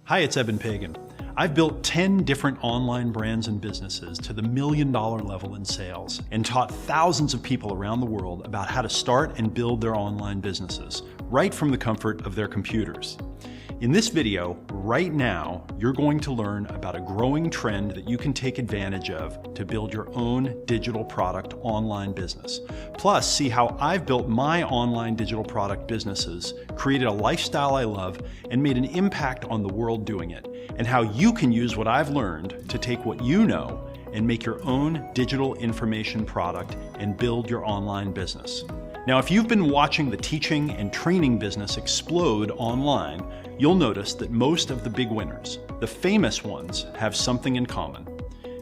Hi, it's Eben Pagan. I've built 10 different online brands and businesses to the $1 million level in sales and taught thousands of people around the world about how to start and build their online businesses right from the comfort of their computers. In this video, right now, you're going to learn about a growing trend that you can take advantage of to build your own digital product online business. Plus, see how I've built my online digital product businesses, created a lifestyle I love, and made an impact on the world doing it, and how you can use what I've learned to take what you know and make your own digital information product and build your online business. Now, if you've been watching the teaching and training business explode online, you'll notice that most of the big winners, the famous ones, have something in common.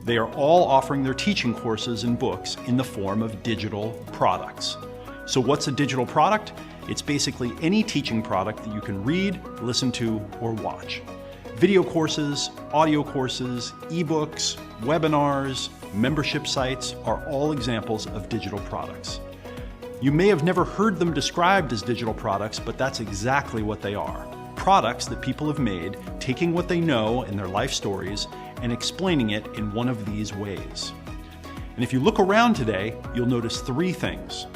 They are all offering their teaching courses and books in the form of digital products. So what's a digital product? It's basically any teaching product that you can read, listen to, or watch. Video courses, audio courses, ebooks, webinars, membership sites are all examples of digital products. You may have never heard them described as digital products, but that's exactly what they are. Products that people have made, taking what they know in their life stories and explaining it in one of these ways. And if you look around today, you'll notice three things.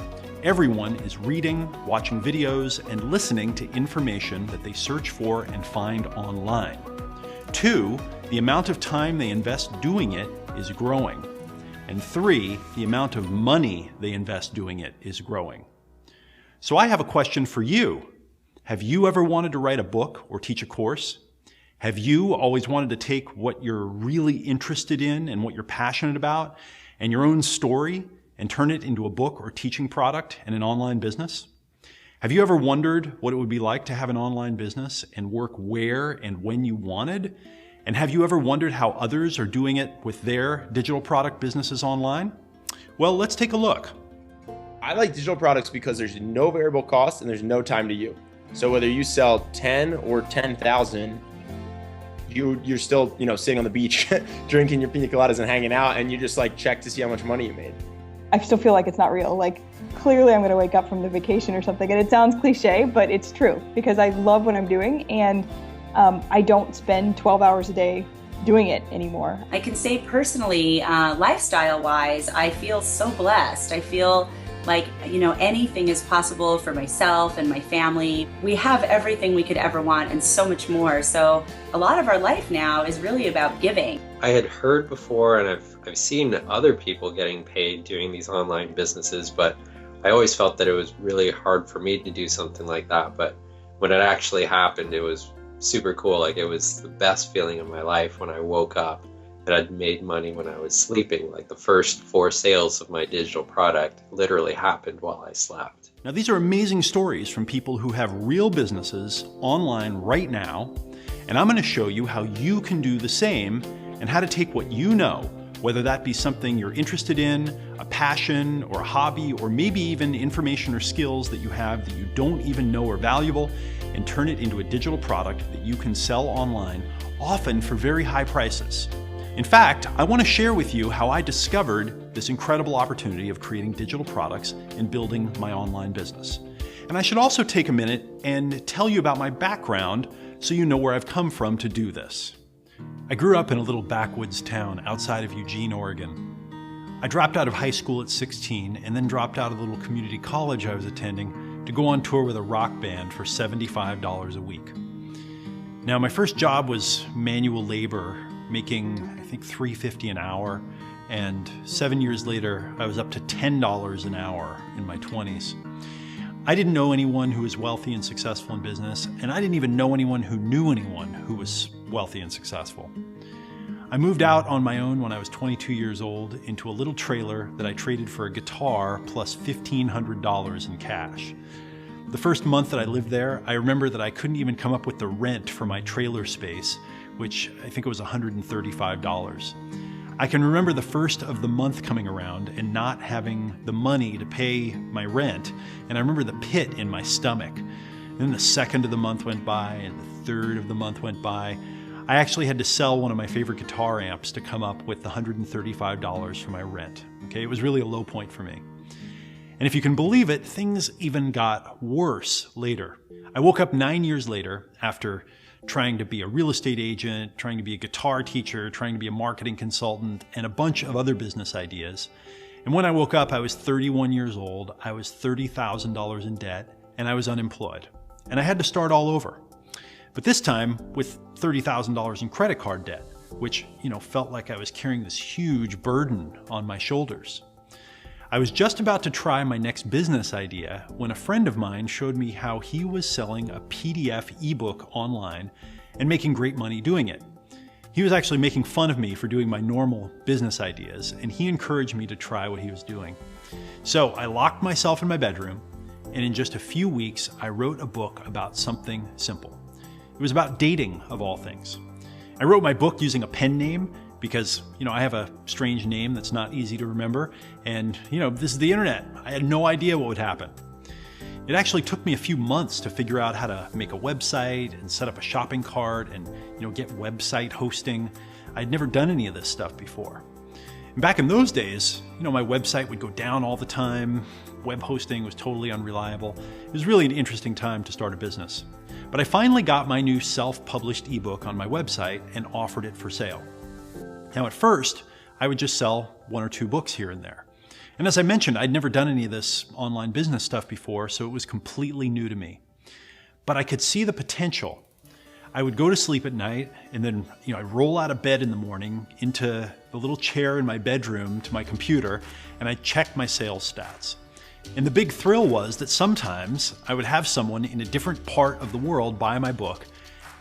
Everyone is reading, watching videos, and listening to information that they search for and find online. 2, the amount of time they invest doing it is growing. And 3, the amount of money they invest doing it is growing. So I have a question for you. Have you ever wanted to write a book or teach a course? Have you always wanted to take what you're really interested in and what you're passionate about and your own story and turn it into a book or teaching product and an online business? Have you ever wondered what it would be like to have an online business and work where and when you wanted? And have you ever wondered how others are doing it with their digital product businesses online? Well, let's take a look. I like digital products because there's no variable cost and there's no time to you. So whether you sell 10 or 10,000, you're still, sitting on the beach, drinking your pina coladas and hanging out, and you just check to see how much money you made. I still feel like it's not real. Clearly I'm going to wake up from the vacation or something, and it sounds cliche, but it's true because I love what I'm doing, and I don't spend 12 hours a day doing it anymore. I can say personally, lifestyle-wise, I feel so blessed. I feel like, anything is possible for myself and my family. We have everything we could ever want and so much more. So a lot of our life now is really about giving. I had heard before, and I've seen other people getting paid doing these online businesses, but I always felt that it was really hard for me to do something like that. But when it actually happened, it was super cool. It was the best feeling of my life when I woke up and I'd made money when I was sleeping. The first 4 sales of my digital product literally happened while I slept. Now, these are amazing stories from people who have real businesses online right now, and I'm going to show you how you can do the same and how to take what you know, whether that be something you're interested in, a passion or a hobby, or maybe even information or skills that you have that you don't even know are valuable, and turn it into a digital product that you can sell online, often for very high prices. In fact, I want to share with you how I discovered this incredible opportunity of creating digital products and building my online business. And I should also take a minute and tell you about my background so you know where I've come from to do this. I grew up in a little backwoods town outside of Eugene, Oregon. I dropped out of high school at 16 and then dropped out of the little community college I was attending to go on tour with a rock band for $75 a week. Now, my first job was manual labor, making, I think, $3.50 an hour, and 7 years later, I was up to $10 an hour in my 20s. I didn't know anyone who was wealthy and successful in business, and I didn't even know anyone who knew anyone who was wealthy and successful. I moved out on my own when I was 22 years old into a little trailer that I traded for a guitar plus $1,500 in cash. The first month that I lived there, I remember that I couldn't even come up with the rent for my trailer space, which I think it was $135. I can remember the first of the month coming around and not having the money to pay my rent, and I remember the pit in my stomach. And then the second of the month went by, and the third of the month went by. I actually had to sell one of my favorite guitar amps to come up with the $135 for my rent. Okay, it was really a low point for me. And if you can believe it, things even got worse later. I woke up 9 years later after trying to be a real estate agent, trying to be a guitar teacher, trying to be a marketing consultant, and a bunch of other business ideas. And when I woke up, I was 31 years old, I was $30,000 in debt, and I was unemployed. And I had to start all over. But this time with $30,000 in credit card debt, which, felt like I was carrying this huge burden on my shoulders. I was just about to try my next business idea when a friend of mine showed me how he was selling a PDF ebook online and making great money doing it. He was actually making fun of me for doing my normal business ideas, and he encouraged me to try what he was doing. So I locked myself in my bedroom, and in just a few weeks, I wrote a book about something simple. It was about dating, of all things. I wrote my book using a pen name because, I have a strange name that's not easy to remember, and, this is the internet. I had no idea what would happen. It actually took me a few months to figure out how to make a website and set up a shopping cart and, get website hosting. I'd never done any of this stuff before. And back in those days, my website would go down all the time. Web hosting was totally unreliable. It was really an interesting time to start a business. But I finally got my new self-published ebook on my website and offered it for sale. Now at first, I would just sell 1 or 2 books here and there. And as I mentioned, I'd never done any of this online business stuff before, so it was completely new to me. But I could see the potential. I would go to sleep at night, and then I'd roll out of bed in the morning into the little chair in my bedroom to my computer, and I'd check my sales stats. And the big thrill was that sometimes I would have someone in a different part of the world buy my book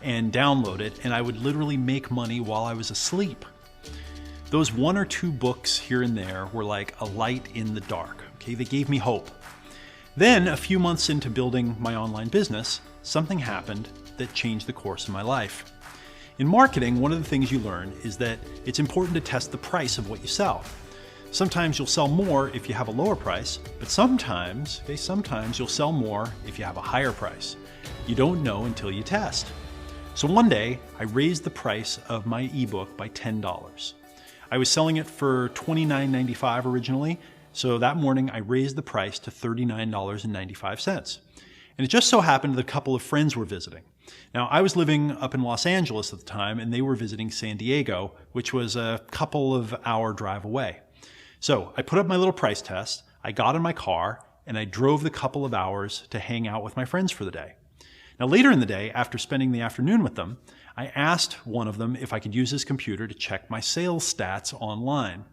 and download it, and I would literally make money while I was asleep. Those 1 or 2 books here and there were like a light in the dark. Okay, they gave me hope. Then, a few months into building my online business, something happened that changed the course of my life. In marketing, one of the things you learn is that it's important to test the price of what you sell. Sometimes you'll sell more if you have a lower price, but sometimes you'll sell more if you have a higher price. You don't know until you test. So one day, I raised the price of my ebook by $10. I was selling it for $29.95 originally, so that morning I raised the price to $39.95. And it just so happened that a couple of friends were visiting. Now, I was living up in Los Angeles at the time, and they were visiting San Diego, which was a couple of hour drive away. So I put up my little price test, I got in my car, and I drove the couple of hours to hang out with my friends for the day. Now later in the day, after spending the afternoon with them, I asked one of them if I could use his computer to check my sales stats online.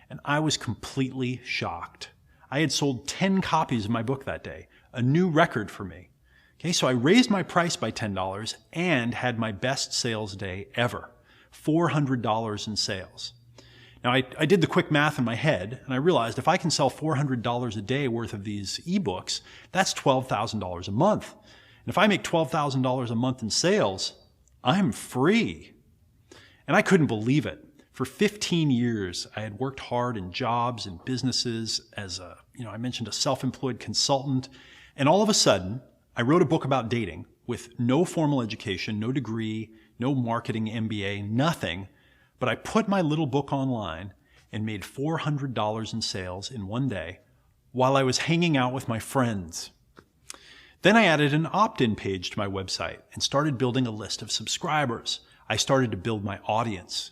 And I was completely shocked. I had sold 10 copies of my book that day, a new record for me. Okay, so I raised my price by $10 and had my best sales day ever, $400 in sales. Now, I did the quick math in my head, and I realized if I can sell $400 a day worth of these ebooks, that's $12,000 a month. And if I make $12,000 a month in sales, I'm free. And I couldn't believe it. For 15 years, I had worked hard in jobs and businesses as I mentioned a self-employed consultant. And all of a sudden, I wrote a book about dating with no formal education, no degree, no marketing MBA, nothing. But I put my little book online and made $400 in sales in one day while I was hanging out with my friends. Then I added an opt-in page to my website and started building a list of subscribers. I started to build my audience.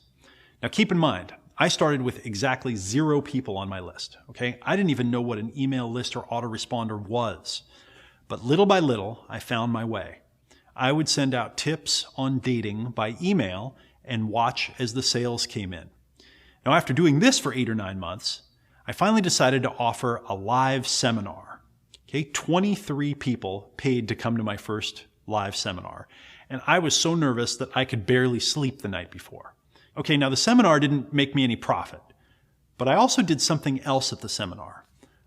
Now keep in mind, I started with exactly 0 people on my list, okay? I didn't even know what an email list or autoresponder was. But little by little, I found my way. I would send out tips on dating by email and watch as the sales came in. Now, after doing this for 8 or 9 months, I finally decided to offer a live seminar. Okay, 23 people paid to come to my first live seminar. And I was so nervous that I could barely sleep the night before. Okay, now the seminar didn't make me any profit, but I also did something else at the seminar.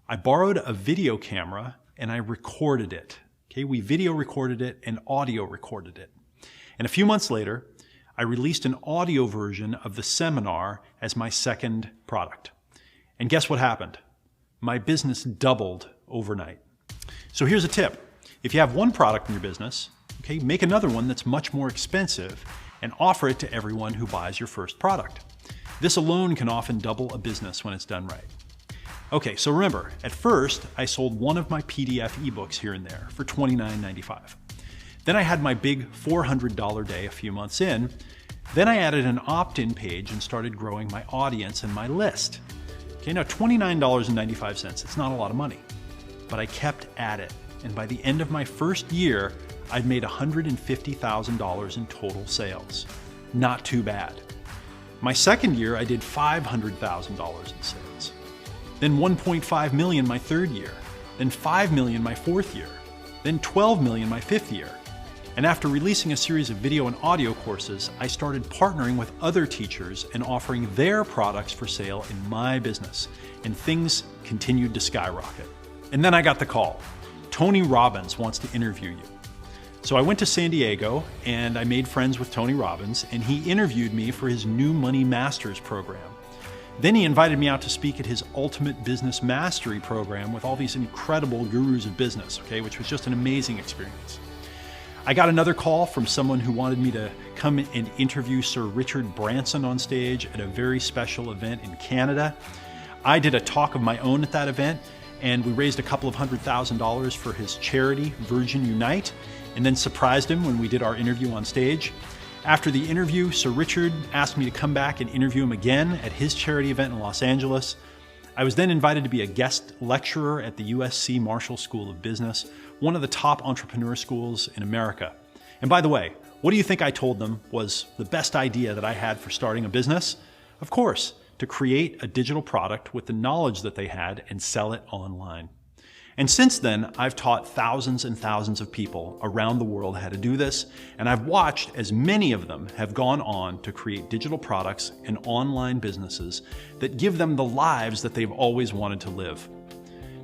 I borrowed a video camera and I recorded it. Okay, we video recorded it and audio recorded it. And a few months later, I released an audio version of the seminar as my second product. And guess what happened? My business doubled overnight. So here's a tip. If you have one product in your business, okay, make another one that's much more expensive and offer it to everyone who buys your first product. This alone can often double a business when it's done right. Okay, so remember, at first I sold one of my PDF ebooks here and there for $29.95. Then I had my big $400 day a few months in. Then I added an opt-in page and started growing my audience and my list. Okay, now $29.95, it's not a lot of money, but I kept at it. And by the end of my first year, I'd made $150,000 in total sales. Not too bad. My second year, I did $500,000 in sales. Then 1.5 million my third year. Then 5 million my fourth year. Then 12 million my fifth year. And after releasing a series of video and audio courses, I started partnering with other teachers and offering their products for sale in my business. And things continued to skyrocket. And then I got the call. Tony Robbins wants to interview you. So I went to San Diego and I made friends with Tony Robbins, and he interviewed me for his New Money Masters program. Then he invited me out to speak at his Ultimate Business Mastery program with all these incredible gurus of business, okay, which was just an amazing experience. I got another call from someone who wanted me to come and interview Sir Richard Branson on stage at a very special event in Canada. I did a talk of my own at that event, and we raised a couple of $100,000 for his charity, Virgin Unite, and then surprised him when we did our interview on stage. After the interview, Sir Richard asked me to come back and interview him again at his charity event in Los Angeles. I was then invited to be a guest lecturer at the USC Marshall School of Business, one of the top entrepreneur schools in America. And by the way, what do you think I told them was the best idea that I had for starting a business? Of course, to create a digital product with the knowledge that they had and sell it online. And since then, I've taught thousands and thousands of people around the world how to do this, and I've watched as many of them have gone on to create digital products and online businesses that give them the lives that they've always wanted to live.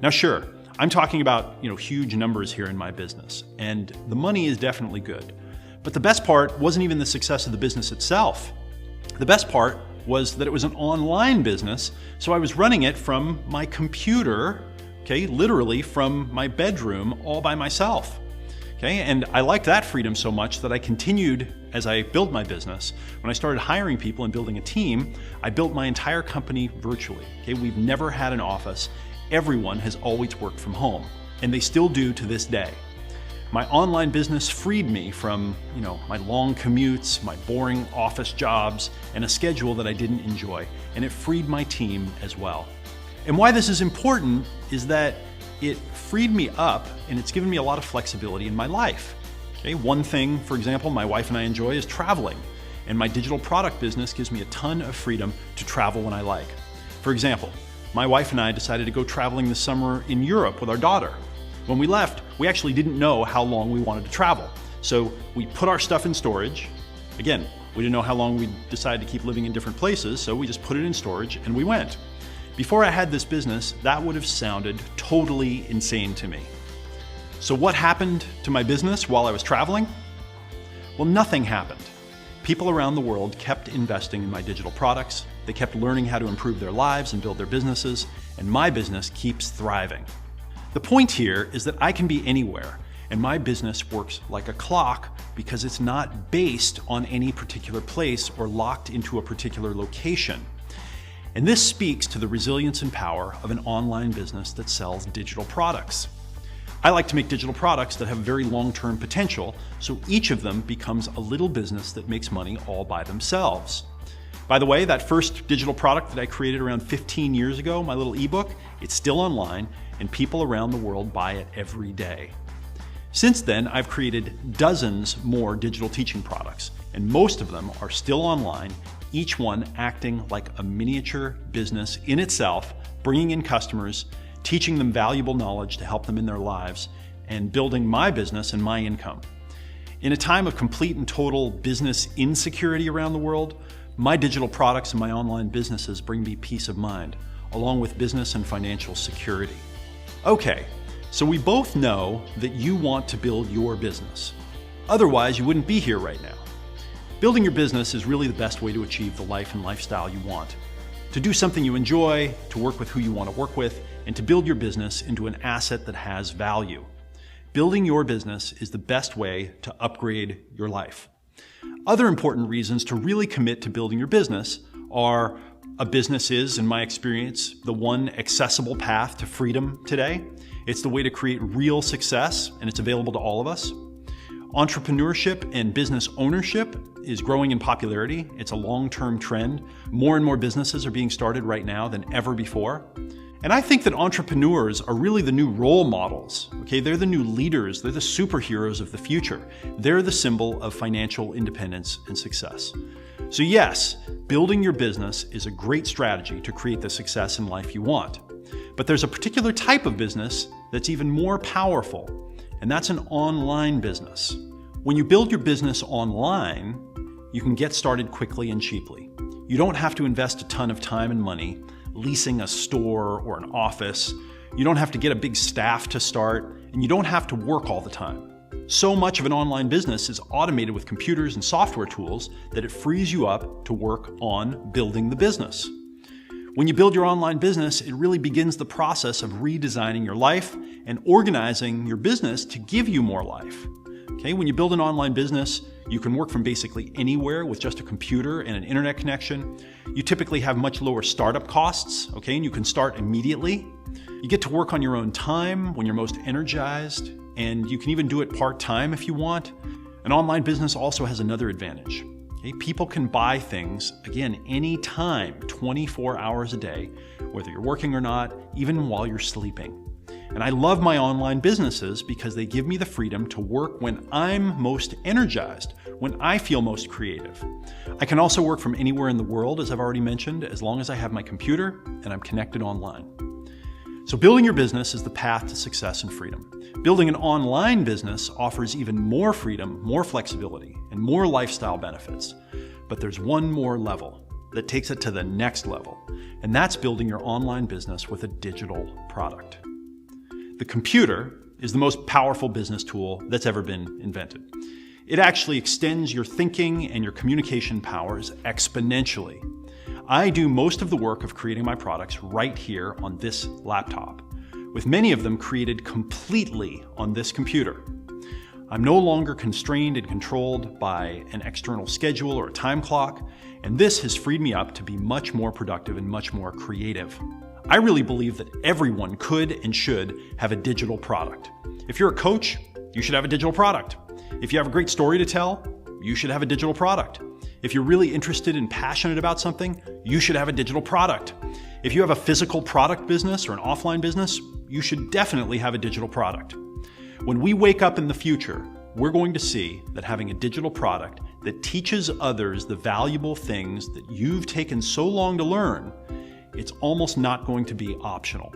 Now, sure, I'm talking about, huge numbers here in my business, and the money is definitely good. But the best part wasn't even the success of the business itself. The best part was that it was an online business, so I was running it from my computer, literally from my bedroom all by myself. And I liked that freedom so much that I continued as I built my business. When I started hiring people and building a team, I built my entire company virtually. We've never had an office. Everyone has always worked from home, and they still do to this day. My online business freed me from, my long commutes, my boring office jobs, and a schedule that I didn't enjoy, and it freed my team as well. And why this is important is that it freed me up and it's given me a lot of flexibility in my life. One thing, for example, my wife and I enjoy is traveling, and my digital product business gives me a ton of freedom to travel when I like. For example, my wife and I decided to go traveling this summer in Europe with our daughter. When we left, we actually didn't know how long we wanted to travel. So we put our stuff in storage. Again, we didn't know how long we'd decide to keep living in different places, so we just put it in storage and we went. Before I had this business, that would have sounded totally insane to me. So what happened to my business while I was traveling? Well, nothing happened. People around the world kept investing in my digital products. They kept learning how to improve their lives and build their businesses, and my business keeps thriving. The point here is that I can be anywhere, and my business works like a clock because it's not based on any particular place or locked into a particular location. And this speaks to the resilience and power of an online business that sells digital products. I like to make digital products that have very long-term potential, so each of them becomes a little business that makes money all by themselves. By the way, that first digital product that I created around 15 years ago, my little ebook, it's still online, and people around the world buy it every day. Since then, I've created dozens more digital teaching products, and most of them are still online, each one acting like a miniature business in itself, bringing in customers, teaching them valuable knowledge to help them in their lives, and building my business and my income. In a time of complete and total business insecurity around the world, my digital products and my online businesses bring me peace of mind, along with business and financial security. Okay, so we both know that you want to build your business. Otherwise, you wouldn't be here right now. Building your business is really the best way to achieve the life and lifestyle you want. To do something you enjoy, to work with who you want to work with, and to build your business into an asset that has value. Building your business is the best way to upgrade your life. Other important reasons to really commit to building your business are: a business is, in my experience, the one accessible path to freedom today. It's the way to create real success, and it's available to all of us. Entrepreneurship and business ownership is growing in popularity. It's a long-term trend. More and more businesses are being started right now than ever before. And I think that entrepreneurs are really the new role models. Okay, they're the new leaders. They're the superheroes of the future. They're the symbol of financial independence and success. So yes, building your business is a great strategy to create the success in life you want. But there's a particular type of business that's even more powerful, and that's an online business. When you build your business online, you can get started quickly and cheaply. You don't have to invest a ton of time and money leasing a store or an office. You don't have to get a big staff to start, and you don't have to work all the time. So much of an online business is automated with computers and software tools that it frees you up to work on building the business. When you build your online business, it really begins the process of redesigning your life and organizing your business to give you more life. Okay, when you build an online business, you can work from basically anywhere with just a computer and an internet connection. You typically have much lower startup costs, okay, and you can start immediately. You get to work on your own time when you're most energized, and you can even do it part-time if you want. An online business also has another advantage. Okay, people can buy things, again, anytime, 24 hours a day, whether you're working or not, even while you're sleeping. And I love my online businesses because they give me the freedom to work when I'm most energized, when I feel most creative. I can also work from anywhere in the world, as I've already mentioned, as long as I have my computer and I'm connected online. So building your business is the path to success and freedom. Building an online business offers even more freedom, more flexibility, and more lifestyle benefits. But there's one more level that takes it to the next level, and that's building your online business with a digital product. The computer is the most powerful business tool that's ever been invented. It actually extends your thinking and your communication powers exponentially. I do most of the work of creating my products right here on this laptop, with many of them created completely on this computer. I'm no longer constrained and controlled by an external schedule or a time clock, and this has freed me up to be much more productive and much more creative. I really believe that everyone could and should have a digital product. If you're a coach, you should have a digital product. If you have a great story to tell, you should have a digital product. If you're really interested and passionate about something, you should have a digital product. If you have a physical product business or an offline business, you should definitely have a digital product. When we wake up in the future, we're going to see that having a digital product that teaches others the valuable things that you've taken so long to learn, it's almost not going to be optional.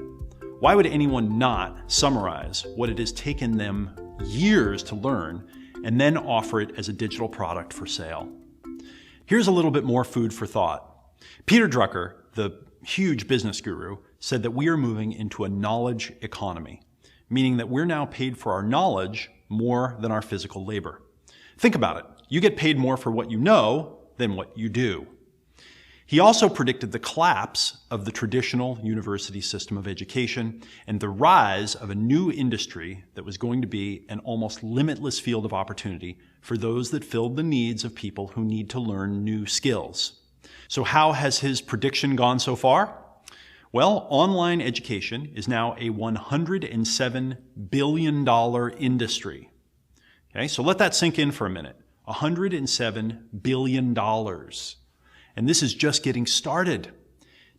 Why would anyone not summarize what it has taken them years to learn and then offer it as a digital product for sale? Here's a little bit more food for thought. Peter Drucker, the huge business guru, said that we are moving into a knowledge economy, meaning that we're now paid for our knowledge more than our physical labor. Think about it. You get paid more for what you know than what you do. He also predicted the collapse of the traditional university system of education and the rise of a new industry that was going to be an almost limitless field of opportunity for those that filled the needs of people who need to learn new skills. So how has his prediction gone so far? Well, online education is now a $107 billion industry. Okay, so let that sink in for a minute. $107 billion. And this is just getting started.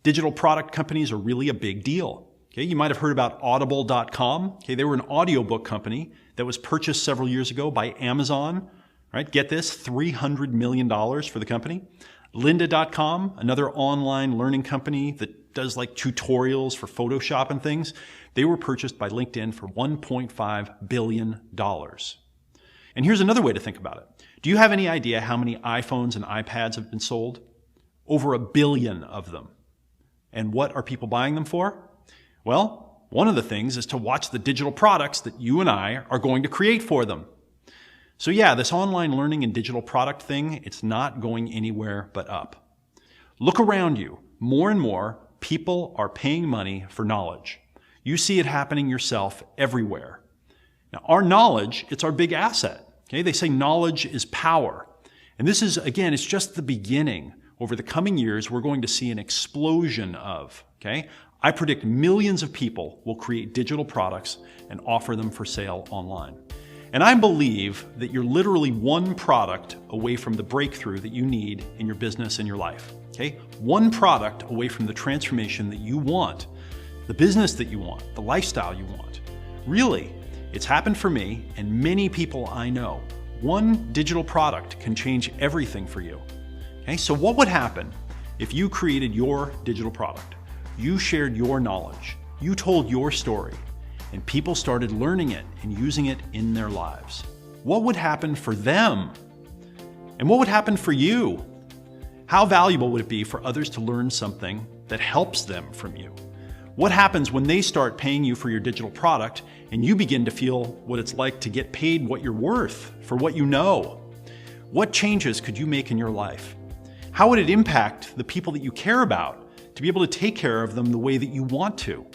Digital product companies are really a big deal. Okay, you might have heard about Audible.com. Okay, they were an audiobook company that was purchased several years ago by Amazon. Right, get this, $300 million for the company. Lynda.com, another online learning company that does like tutorials for Photoshop and things. They were purchased by LinkedIn for $1.5 billion. And here's another way to think about it. Do you have any idea how many iPhones and iPads have been sold? Over 1 billion of them. And what are people buying them for? Well, one of the things is to watch the digital products that you and I are going to create for them. So yeah, this online learning and digital product thing, it's not going anywhere but up. Look around you. More and more, people are paying money for knowledge. You see it happening yourself everywhere. Now, our knowledge, it's our big asset. Okay? They say knowledge is power. And this is, again, it's just the beginning. Over the coming years, we're going to see an explosion of, okay? I predict millions of people will create digital products and offer them for sale online. And I believe that you're literally one product away from the breakthrough that you need in your business and your life. Okay? One product away from the transformation that you want, the business that you want, the lifestyle you want. Really, it's happened for me and many people I know. One digital product can change everything for you. Okay? So what would happen if you created your digital product? You shared your knowledge, you told your story, and people started learning it and using it in their lives. What would happen for them? And what would happen for you? How valuable would it be for others to learn something that helps them from you? What happens when they start paying you for your digital product and you begin to feel what it's like to get paid what you're worth for what you know? What changes could you make in your life? How would it impact the people that you care about to be able to take care of them the way that you want to?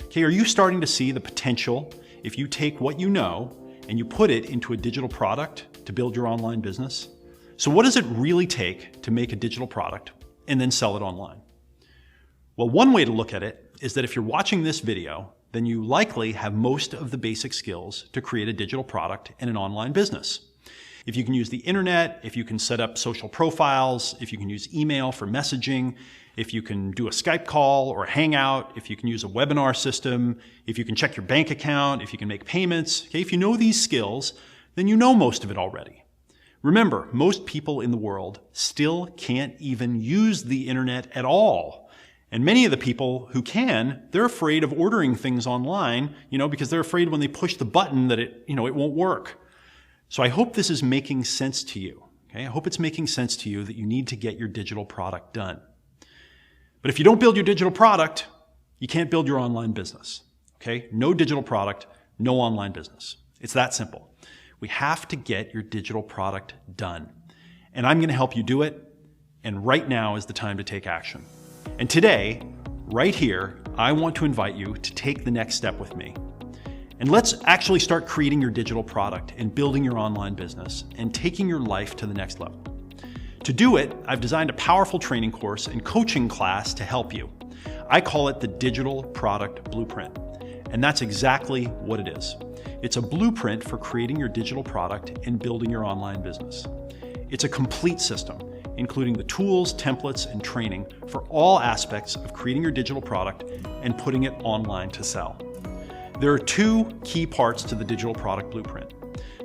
Okay, are you starting to see the potential if you take what you know and you put it into a digital product to build your online business? So what does it really take to make a digital product and then sell it online? Well, one way to look at it is that if you're watching this video, then you likely have most of the basic skills to create a digital product and an online business. If you can use the internet, if you can set up social profiles, if you can use email for messaging, if you can do a Skype call or a Hangout, if you can use a webinar system, if you can check your bank account, if you can make payments, okay, if you know these skills, then you know most of it already. Remember, most people in the world still can't even use the internet at all. And many of the people who can, they're afraid of ordering things online, because they're afraid when they push the button that it won't work. So I hope this is making sense to you. Okay? I hope it's making sense to you that you need to get your digital product done. But if you don't build your digital product, you can't build your online business. Okay? No digital product, no online business. It's that simple. We have to get your digital product done. And I'm going to help you do it. And right now is the time to take action. And today, right here, I want to invite you to take the next step with me. And let's actually start creating your digital product and building your online business and taking your life to the next level. To do it, I've designed a powerful training course and coaching class to help you. I call it the Digital Product Blueprint. And that's exactly what it is. It's a blueprint for creating your digital product and building your online business. It's a complete system, including the tools, templates, and training for all aspects of creating your digital product and putting it online to sell. There are two key parts to the Digital Product Blueprint.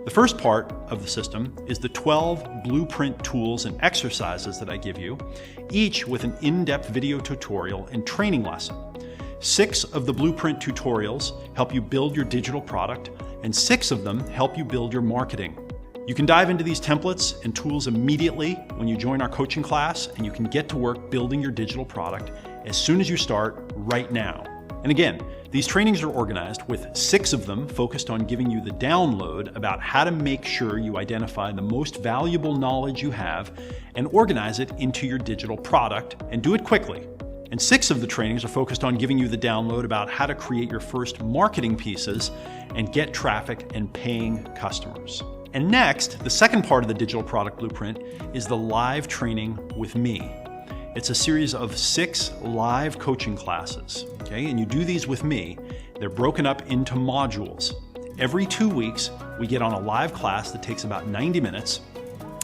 The first part of the system is the 12 blueprint tools and exercises that I give you, each with an in-depth video tutorial and training lesson. 6 of the blueprint tutorials help you build your digital product, and 6 of them help you build your marketing. You can dive into these templates and tools immediately when you join our coaching class, and you can get to work building your digital product as soon as you start right now. And again, these trainings are organized with 6 of them focused on giving you the download about how to make sure you identify the most valuable knowledge you have and organize it into your digital product and do it quickly. And 6 of the trainings are focused on giving you the download about how to create your first marketing pieces and get traffic and paying customers. And next, the second part of the Digital Product Blueprint is the live training with me. It's a series of 6 live coaching classes, okay? And you do these with me. They're broken up into modules. Every 2 weeks, we get on a live class that takes about 90 minutes,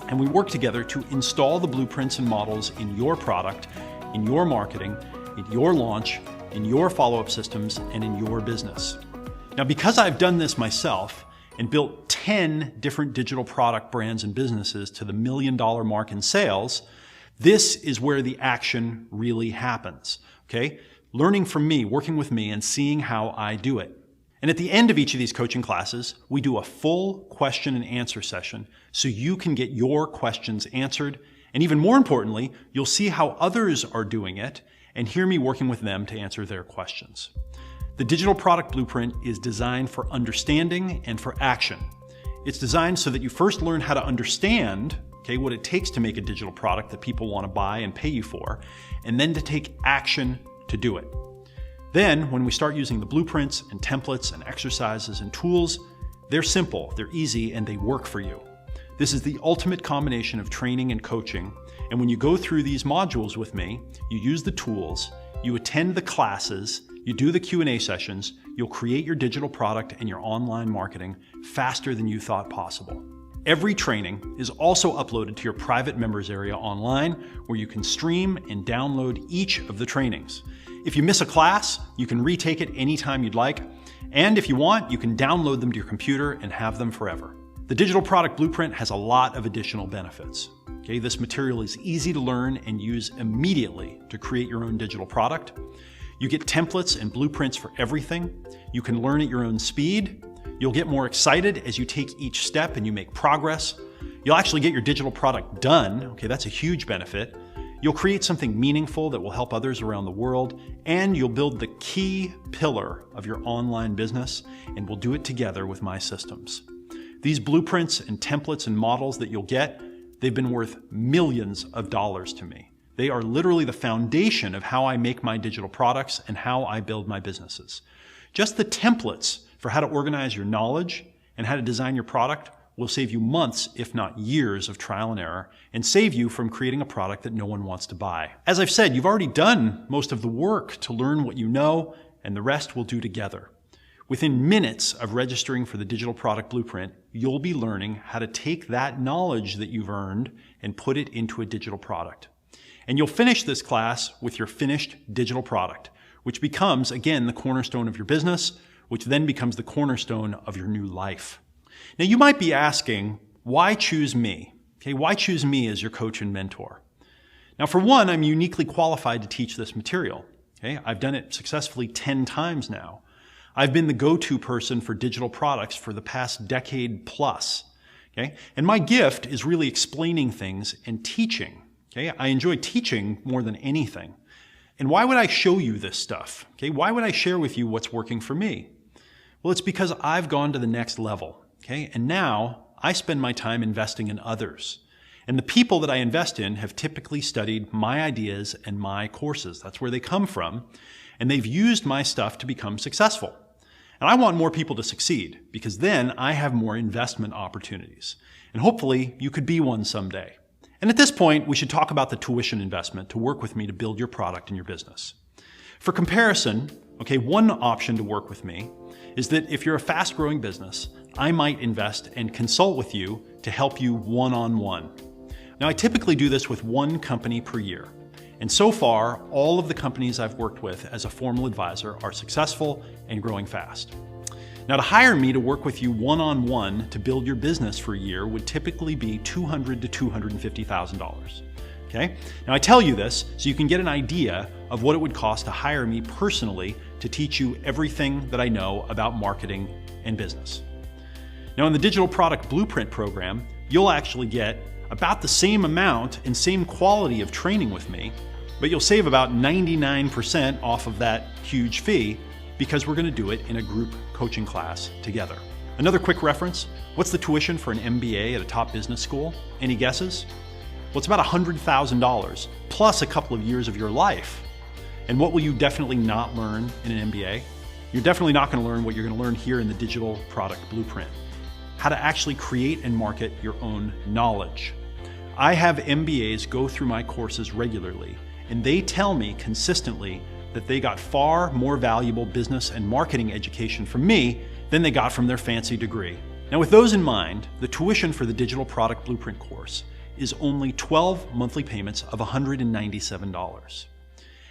and we work together to install the blueprints and models in your product, in your marketing, in your launch, in your follow-up systems, and in your business. Now, because I've done this myself and built 10 different digital product brands and businesses to the $1 million mark in sales, this is where the action really happens, okay? Learning from me, working with me, and seeing how I do it. And at the end of each of these coaching classes, we do a full question and answer session so you can get your questions answered. And even more importantly, you'll see how others are doing it and hear me working with them to answer their questions. The Digital Product Blueprint is designed for understanding and for action. It's designed so that you first learn how to understand what it takes to make a digital product that people want to buy and pay you for, and then to take action to do it. Then, when we start using the blueprints and templates and exercises and tools, they're simple, they're easy, and they work for you. This is the ultimate combination of training and coaching, and when you go through these modules with me, you use the tools, you attend the classes, you do the Q&A sessions, you'll create your digital product and your online marketing faster than you thought possible. Every training is also uploaded to your private members area online, where you can stream and download each of the trainings. If you miss a class, you can retake it anytime you'd like. And if you want, you can download them to your computer and have them forever. The Digital Product Blueprint has a lot of additional benefits. Okay, this material is easy to learn and use immediately to create your own digital product. You get templates and blueprints for everything. You can learn at your own speed. You'll get more excited as you take each step and you make progress. You'll actually get your digital product done. Okay, that's a huge benefit. You'll create something meaningful that will help others around the world, and you'll build the key pillar of your online business, and we'll do it together with my systems. These blueprints and templates and models that you'll get, they've been worth millions of dollars to me. They are literally the foundation of how I make my digital products and how I build my businesses. Just the templates for how to organize your knowledge and how to design your product will save you months, if not years, of trial and error, and save you from creating a product that no one wants to buy. As I've said, you've already done most of the work to learn what you know, and the rest we'll do together. Within minutes of registering for the Digital Product Blueprint, you'll be learning how to take that knowledge that you've earned and put it into a digital product. And you'll finish this class with your finished digital product, which becomes, again, the cornerstone of your business, which then becomes the cornerstone of your new life. Now, you might be asking, why choose me? Okay, why choose me as your coach and mentor? Now, for one, I'm uniquely qualified to teach this material. Okay, I've done it successfully 10 times now. I've been the go-to person for digital products for the past decade plus. Okay, and my gift is really explaining things and teaching. Okay, I enjoy teaching more than anything. And why would I show you this stuff? Okay, why would I share with you what's working for me? Well, it's because I've gone to the next level. Okay, and now I spend my time investing in others. And the people that I invest in have typically studied my ideas and my courses. That's where they come from. And they've used my stuff to become successful. And I want more people to succeed, because then I have more investment opportunities. And hopefully you could be one someday. And at this point, we should talk about the tuition investment to work with me to build your product and your business. For comparison, okay, one option to work with me is that if you're a fast-growing business, I might invest and consult with you to help you one-on-one. Now, I typically do this with one company per year. And so far, all of the companies I've worked with as a formal advisor are successful and growing fast. Now, to hire me to work with you one-on-one to build your business for a year would typically be $200,000 to $250,000. Okay? Now, I tell you this so you can get an idea of what it would cost to hire me personally to teach you everything that I know about marketing and business. Now, in the Digital Product Blueprint program, you'll actually get about the same amount and same quality of training with me, but you'll save about 99% off of that huge fee because we're going to do it in a group coaching class together. Another quick reference, what's the tuition for an MBA at a top business school? Any guesses? Well, it's about $100,000 plus a couple of years of your life. And what will you definitely not learn in an MBA? You're definitely not going to learn what you're going to learn here in the Digital Product Blueprint. How to actually create and market your own knowledge. I have MBAs go through my courses regularly, and they tell me consistently that they got far more valuable business and marketing education from me than they got from their fancy degree. Now, with those in mind, the tuition for the Digital Product Blueprint course is only 12 monthly payments of $197.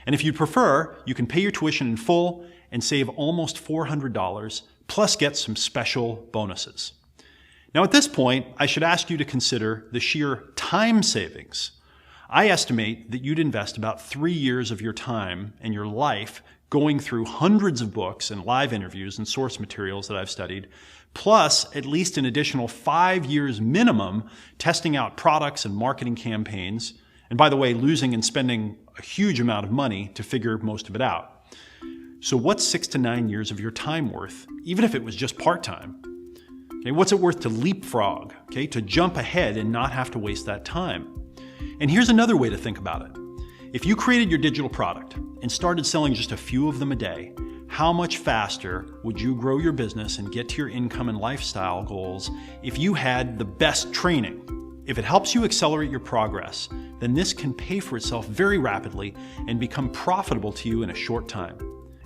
And if you'd prefer, you can pay your tuition in full and save almost $400, plus get some special bonuses. Now, at this point, I should ask you to consider the sheer time savings. I estimate that you'd invest about 3 years of your time and your life going through hundreds of books and live interviews and source materials that I've studied, plus at least an additional 5 years minimum testing out products and marketing campaigns, and by the way, losing and spending a huge amount of money to figure most of it out. So what's 6 to 9 years of your time worth, even if it was just part-time? Okay, what's it worth to leapfrog, okay, to jump ahead and not have to waste that time? And here's another way to think about it. If you created your digital product and started selling just a few of them a day, how much faster would you grow your business and get to your income and lifestyle goals if you had the best training? If it helps you accelerate your progress, then this can pay for itself very rapidly and become profitable to you in a short time.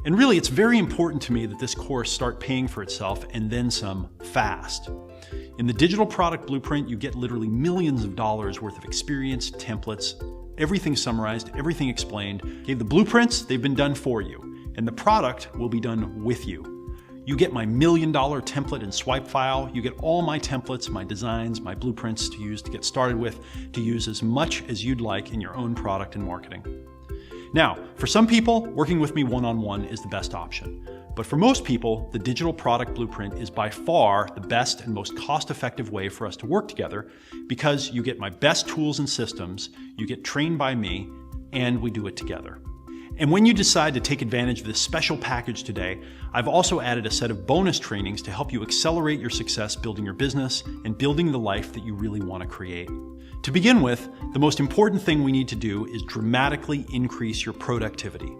And really, it's very important to me that this course start paying for itself and then some fast. In the Digital Product Blueprint, you get literally millions of dollars worth of experience, templates, everything summarized, everything explained. Okay, the blueprints, they've been done for you, and the product will be done with you. You get my $1 million template and swipe file. You get all my templates, my designs, my blueprints to use to get started with, to use as much as you'd like in your own product and marketing. Now, for some people, working with me one-on-one is the best option. But for most people, the Digital Product Blueprint is by far the best and most cost-effective way for us to work together, because you get my best tools and systems, you get trained by me, and we do it together. And when you decide to take advantage of this special package today, I've also added a set of bonus trainings to help you accelerate your success building your business and building the life that you really want to create. To begin with, the most important thing we need to do is dramatically increase your productivity.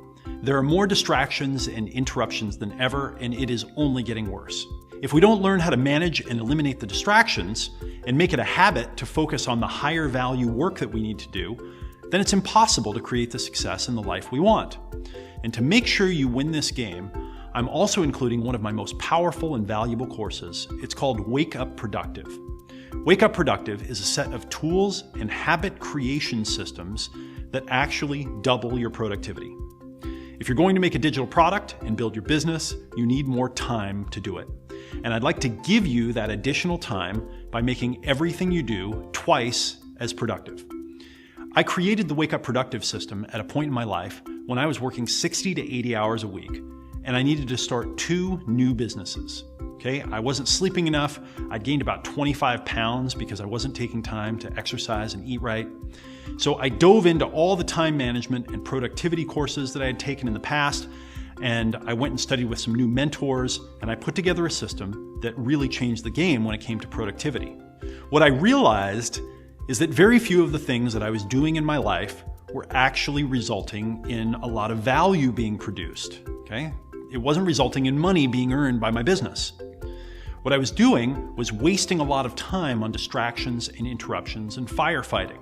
There are more distractions and interruptions than ever, and it is only getting worse. If we don't learn how to manage and eliminate the distractions and make it a habit to focus on the higher value work that we need to do, then it's impossible to create the success and the life we want. And to make sure you win this game, I'm also including one of my most powerful and valuable courses. It's called Wake Up Productive. Wake Up Productive is a set of tools and habit creation systems that actually double your productivity. If you're going to make a digital product and build your business, you need more time to do it. And I'd like to give you that additional time by making everything you do twice as productive. I created the Wake Up Productive system at a point in my life when I was working 60 to 80 hours a week, and I needed to start 2 new businesses. Okay, I wasn't sleeping enough. I'd gained about 25 pounds because I wasn't taking time to exercise and eat right. So I dove into all the time management and productivity courses that I had taken in the past, and I went and studied with some new mentors, and I put together a system that really changed the game when it came to productivity. What I realized is that very few of the things that I was doing in my life were actually resulting in a lot of value being produced. Okay? It wasn't resulting in money being earned by my business. What I was doing was wasting a lot of time on distractions and interruptions and firefighting.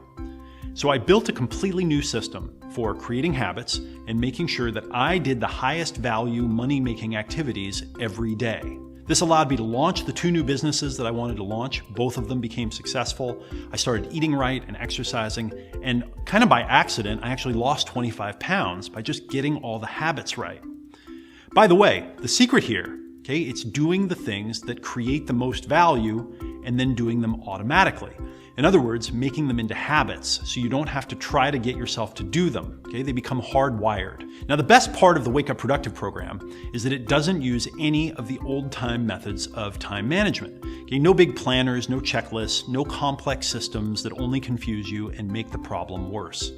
So I built a completely new system for creating habits and making sure that I did the highest value money-making activities every day. This allowed me to launch the 2 new businesses that I wanted to launch. Both of them became successful. I started eating right and exercising, and kind of by accident, I actually lost 25 pounds by just getting all the habits right. By the way, the secret here, okay, it's doing the things that create the most value and then doing them automatically. In other words, making them into habits so you don't have to try to get yourself to do them. Okay, they become hardwired. Now, the best part of the Wake Up Productive program is that it doesn't use any of the old-time methods of time management. Okay, no big planners, no checklists, no complex systems that only confuse you and make the problem worse.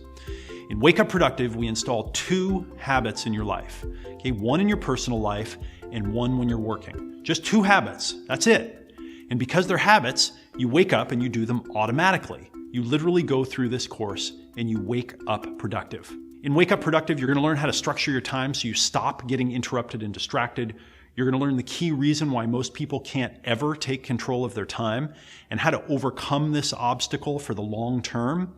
In Wake Up Productive, we install 2 habits in your life. Okay, one in your personal life and one when you're working. Just 2 habits, that's it. And because they're habits, you wake up and you do them automatically. You literally go through this course and you wake up productive. In Wake Up Productive, you're gonna learn how to structure your time so you stop getting interrupted and distracted. You're gonna learn the key reason why most people can't ever take control of their time and how to overcome this obstacle for the long term.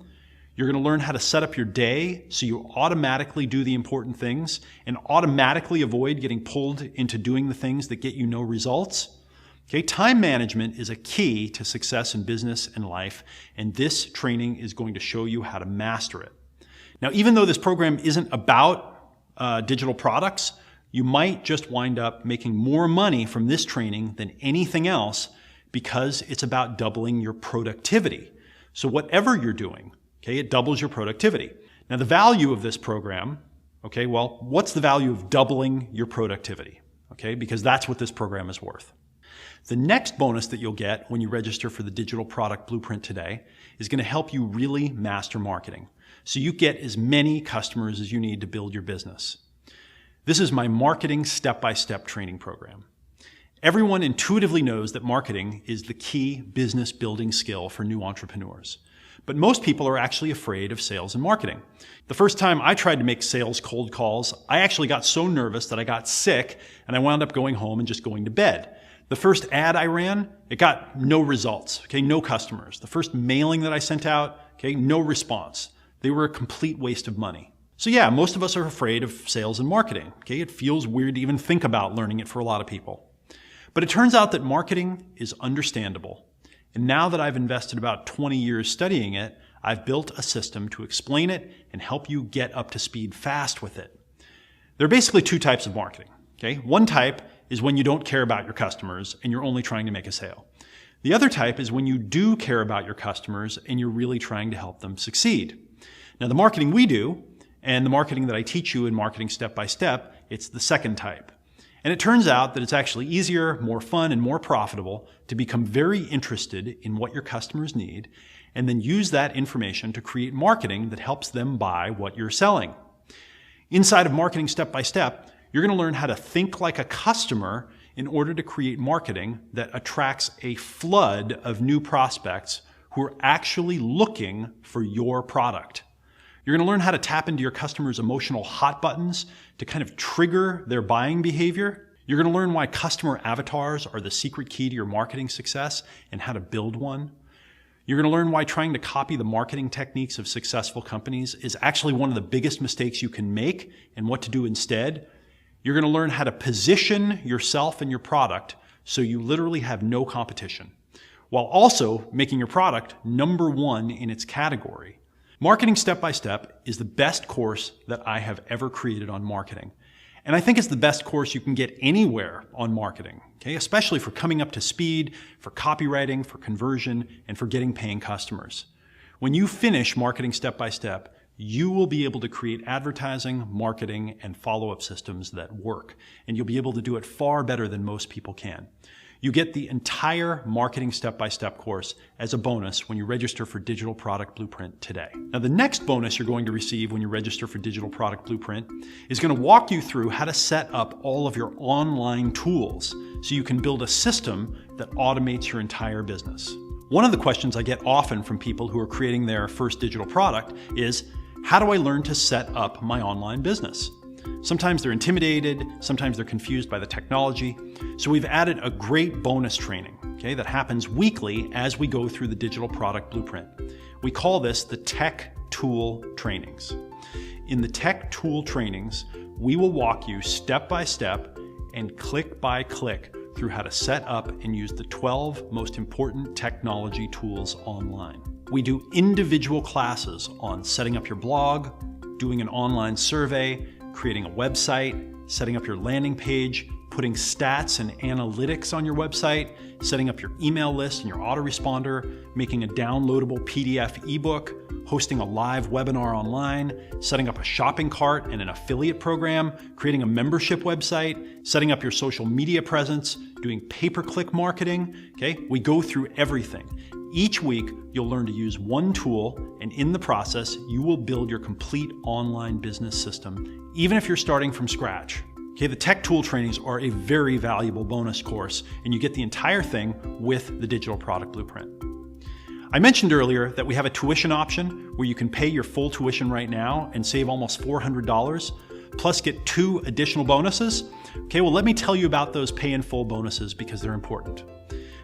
You're going to learn how to set up your day so you automatically do the important things and automatically avoid getting pulled into doing the things that get you no results. Okay, time management is a key to success in business and life, and this training is going to show you how to master it. Now, even though this program isn't about digital products, you might just wind up making more money from this training than anything else because it's about doubling your productivity. So whatever you're doing, okay, it doubles your productivity. Now, the value of this program, okay, well, what's the value of doubling your productivity? Okay, because that's what this program is worth. The next bonus that you'll get when you register for the Digital Product Blueprint today is going to help you really master marketing, so you get as many customers as you need to build your business. This is my marketing step-by-step training program. Everyone intuitively knows that marketing is the key business building skill for new entrepreneurs. But most people are actually afraid of sales and marketing. The first time I tried to make sales cold calls, I actually got so nervous that I got sick and I wound up going home and just going to bed. The first ad I ran, it got no results, okay, no customers. The first mailing that I sent out, okay, no response. They were a complete waste of money. So yeah, most of us are afraid of sales and marketing. Okay, it feels weird to even think about learning it for a lot of people. But it turns out that marketing is understandable. And now that I've invested about 20 years studying it, I've built a system to explain it and help you get up to speed fast with it. There are basically two types of marketing. Okay, one type is when you don't care about your customers and you're only trying to make a sale. The other type is when you do care about your customers and you're really trying to help them succeed. Now, the marketing we do and the marketing that I teach you in Marketing Step by Step, it's the second type. And it turns out that it's actually easier, more fun, and more profitable to become very interested in what your customers need and then use that information to create marketing that helps them buy what you're selling. Inside of Marketing Step by Step, you're going to learn how to think like a customer in order to create marketing that attracts a flood of new prospects who are actually looking for your product. You're going to learn how to tap into your customers' emotional hot buttons to kind of trigger their buying behavior. You're going to learn why customer avatars are the secret key to your marketing success and how to build one. You're going to learn why trying to copy the marketing techniques of successful companies is actually one of the biggest mistakes you can make and what to do instead. You're going to learn how to position yourself and your product so you literally have no competition, while also making your product number one in its category. Marketing Step by Step is the best course that I have ever created on marketing. And I think it's the best course you can get anywhere on marketing, okay? Especially for coming up to speed, for copywriting, for conversion, and for getting paying customers. When you finish Marketing Step by Step, you will be able to create advertising, marketing, and follow-up systems that work. And you'll be able to do it far better than most people can. You get the entire Marketing Step by Step course as a bonus when you register for Digital Product Blueprint today. Now, the next bonus you're going to receive when you register for Digital Product Blueprint is going to walk you through how to set up all of your online tools so you can build a system that automates your entire business. One of the questions I get often from people who are creating their first digital product is, how do I learn to set up my online business? Sometimes they're intimidated, sometimes they're confused by the technology. So we've added a great bonus training, okay, that happens weekly as we go through the Digital Product Blueprint. We call this the Tech Tool Trainings. In the Tech Tool Trainings, we will walk you step by step and click by click through how to set up and use the 12 most important technology tools online. We do individual classes on setting up your blog, doing an online survey, creating a website, setting up your landing page, putting stats and analytics on your website, setting up your email list and your autoresponder, making a downloadable PDF ebook, hosting a live webinar online, setting up a shopping cart and an affiliate program, creating a membership website, setting up your social media presence, doing pay-per-click marketing. Okay, we go through everything. Each week, you'll learn to use one tool, and in the process, you will build your complete online business system, even if you're starting from scratch. Okay, the Tech Tool Trainings are a very valuable bonus course, and you get the entire thing with the Digital Product Blueprint. I mentioned earlier that we have a tuition option where you can pay your full tuition right now and save almost $400, plus get 2 additional bonuses. Okay, well, let me tell you about those pay in full bonuses because they're important.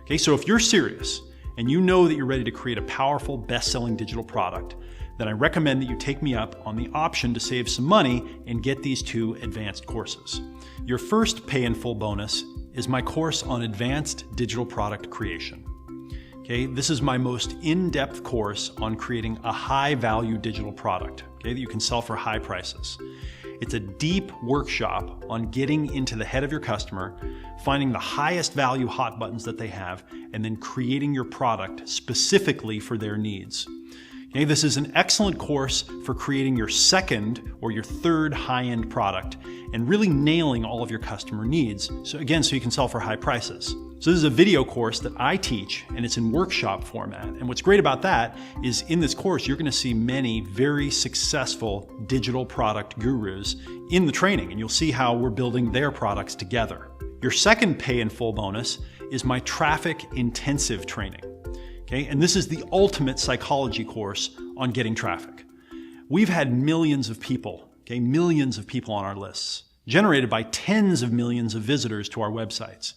Okay, so if you're serious, and you know that you're ready to create a powerful, best-selling digital product, then I recommend that you take me up on the option to save some money and get these 2 advanced courses. Your first pay in full bonus is my course on advanced digital product creation. Okay, this is my most in-depth course on creating a high-value digital product, okay, that you can sell for high prices. It's a deep workshop on getting into the head of your customer, finding the highest value hot buttons that they have, and then creating your product specifically for their needs. Okay, this is an excellent course for creating your second or your third high-end product and really nailing all of your customer needs. So you can sell for high prices. So this is a video course that I teach, and it's in workshop format. And what's great about that is in this course, you're going to see many very successful digital product gurus in the training, and you'll see how we're building their products together. Your second pay in full bonus is my traffic intensive training. Okay, and this is the ultimate psychology course on getting traffic. We've had millions of people, okay, millions of people on our lists, generated by tens of millions of visitors to our websites.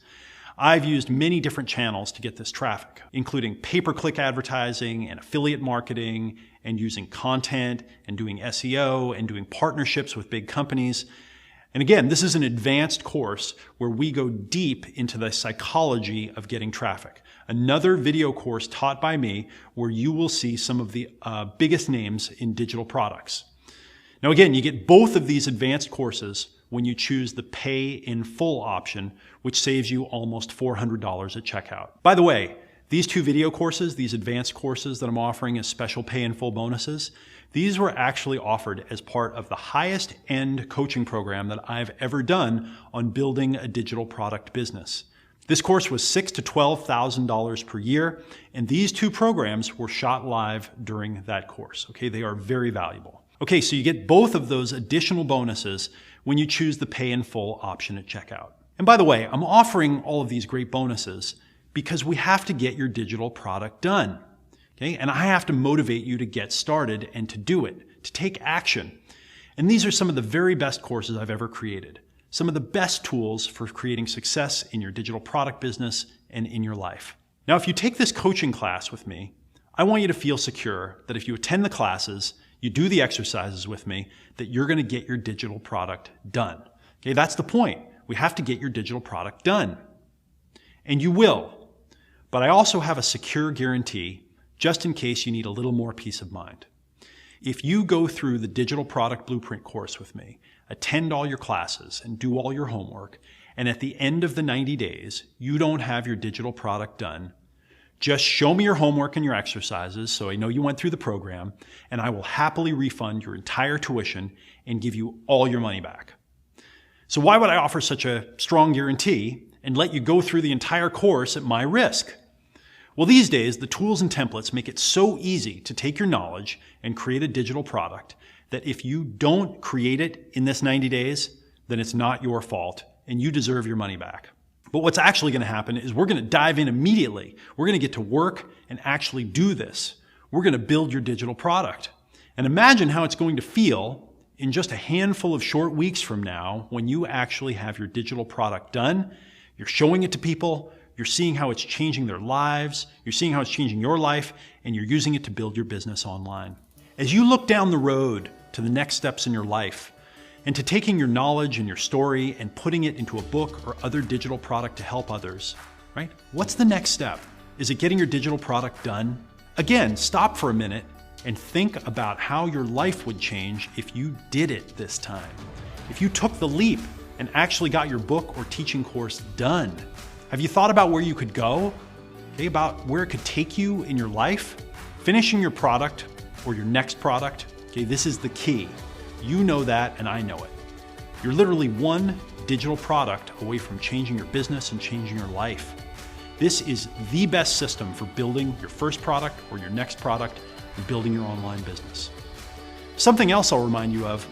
I've used many different channels to get this traffic, including pay-per-click advertising and affiliate marketing and using content and doing SEO and doing partnerships with big companies. And again, this is an advanced course where we go deep into the psychology of getting traffic. Another video course taught by me where you will see some of the biggest names in digital products. Now again, you get both of these advanced courses when you choose the pay in full option, which saves you almost $400 at checkout. By the way, these two video courses, these advanced courses that I'm offering as special pay in full bonuses, these were actually offered as part of the highest end coaching program that I've ever done on building a digital product business. This course was $6,000 to $12,000 per year, and these two programs were shot live during that course. Okay, they are very valuable. Okay, so you get both of those additional bonuses when you choose the pay in full option at checkout. And by the way, I'm offering all of these great bonuses because we have to get your digital product done. Okay? And I have to motivate you to get started and to do it, to take action. And these are some of the very best courses I've ever created. Some of the best tools for creating success in your digital product business and in your life. Now, if you take this coaching class with me, I want you to feel secure that if you attend the classes, you do the exercises with me, that you're going to get your digital product done. Okay, that's the point. We have to get your digital product done. And you will. But I also have a secure guarantee just in case you need a little more peace of mind. If you go through the Digital Product Blueprint course with me, attend all your classes and do all your homework, and at the end of the 90 days, you don't have your digital product done, just show me your homework and your exercises so I know you went through the program, and I will happily refund your entire tuition and give you all your money back. So why would I offer such a strong guarantee and let you go through the entire course at my risk? Well, these days, the tools and templates make it so easy to take your knowledge and create a digital product that if you don't create it in this 90 days, then it's not your fault and you deserve your money back. But what's actually going to happen is we're going to dive in immediately. We're going to get to work and actually do this. We're going to build your digital product. And imagine how it's going to feel in just a handful of short weeks from now when you actually have your digital product done. You're showing it to people. You're seeing how it's changing their lives. You're seeing how it's changing your life, and you're using it to build your business online. As you look down the road to the next steps in your life and to taking your knowledge and your story and putting it into a book or other digital product to help others, right? What's the next step? Is it getting your digital product done? Again, stop for a minute and think about how your life would change if you did it this time. If you took the leap and actually got your book or teaching course done. Have you thought about where you could go? Okay, about where it could take you in your life? Finishing your product or your next product, okay, this is the key. You know that and I know it. You're literally one digital product away from changing your business and changing your life. This is the best system for building your first product or your next product and building your online business. Something else I'll remind you of,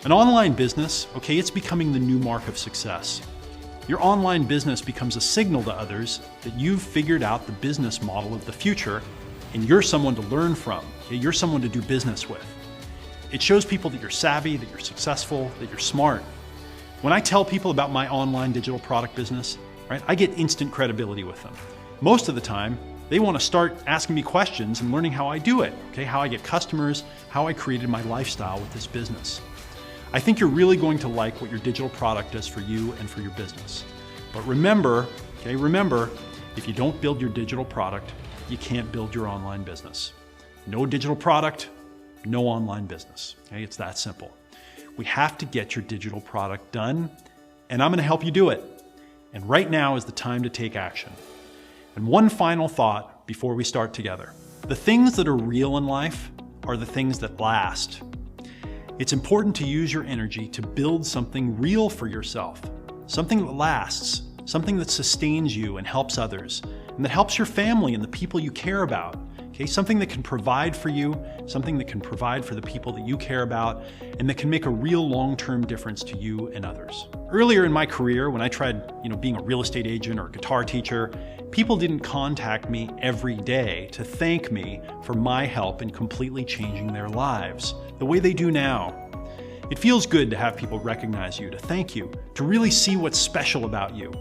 an online business, okay, it's becoming the new mark of success. Your online business becomes a signal to others that you've figured out the business model of the future and you're someone to learn from, okay? You're someone to do business with. It shows people that you're savvy, that you're successful, that you're smart. When I tell people about my online digital product business, right, I get instant credibility with them. Most of the time, they want to start asking me questions and learning how I do it, okay? How I get customers, how I created my lifestyle with this business. I think you're really going to like what your digital product does for you and for your business. But remember, if you don't build your digital product, you can't build your online business. No digital product, no online business. Okay? It's that simple. We have to get your digital product done, and I'm going to help you do it. And right now is the time to take action. And one final thought before we start together. The things that are real in life are the things that last. It's important to use your energy to build something real for yourself, something that lasts, something that sustains you and helps others, and that helps your family and the people you care about. Okay, something that can provide for you, something that can provide for the people that you care about, and that can make a real long-term difference to you and others. Earlier in my career, when I tried, being a real estate agent or a guitar teacher, people didn't contact me every day to thank me for my help in completely changing their lives, the way they do now. It feels good to have people recognize you, to thank you, to really see what's special about you,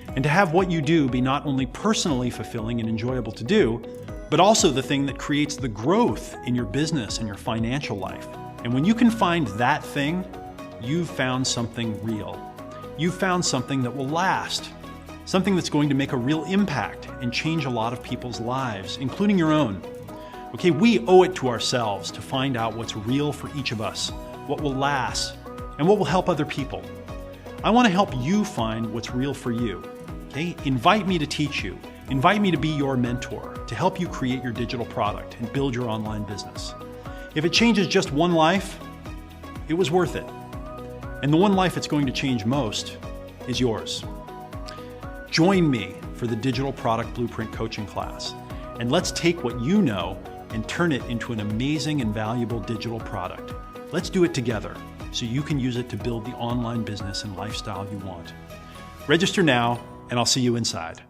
and to have what you do be not only personally fulfilling and enjoyable to do, but also the thing that creates the growth in your business and your financial life. And when you can find that thing, you've found something real. You've found something that will last, something that's going to make a real impact and change a lot of people's lives, including your own. Okay, we owe it to ourselves to find out what's real for each of us, what will last, and what will help other people. I want to help you find what's real for you. Okay, invite me to teach you. Invite me to be your mentor, to help you create your digital product and build your online business. If it changes just one life, it was worth it. And the one life it's going to change most is yours. Join me for the Digital Product Blueprint coaching class, and let's take what you know and turn it into an amazing and valuable digital product. Let's do it together so you can use it to build the online business and lifestyle you want. Register now, and I'll see you inside.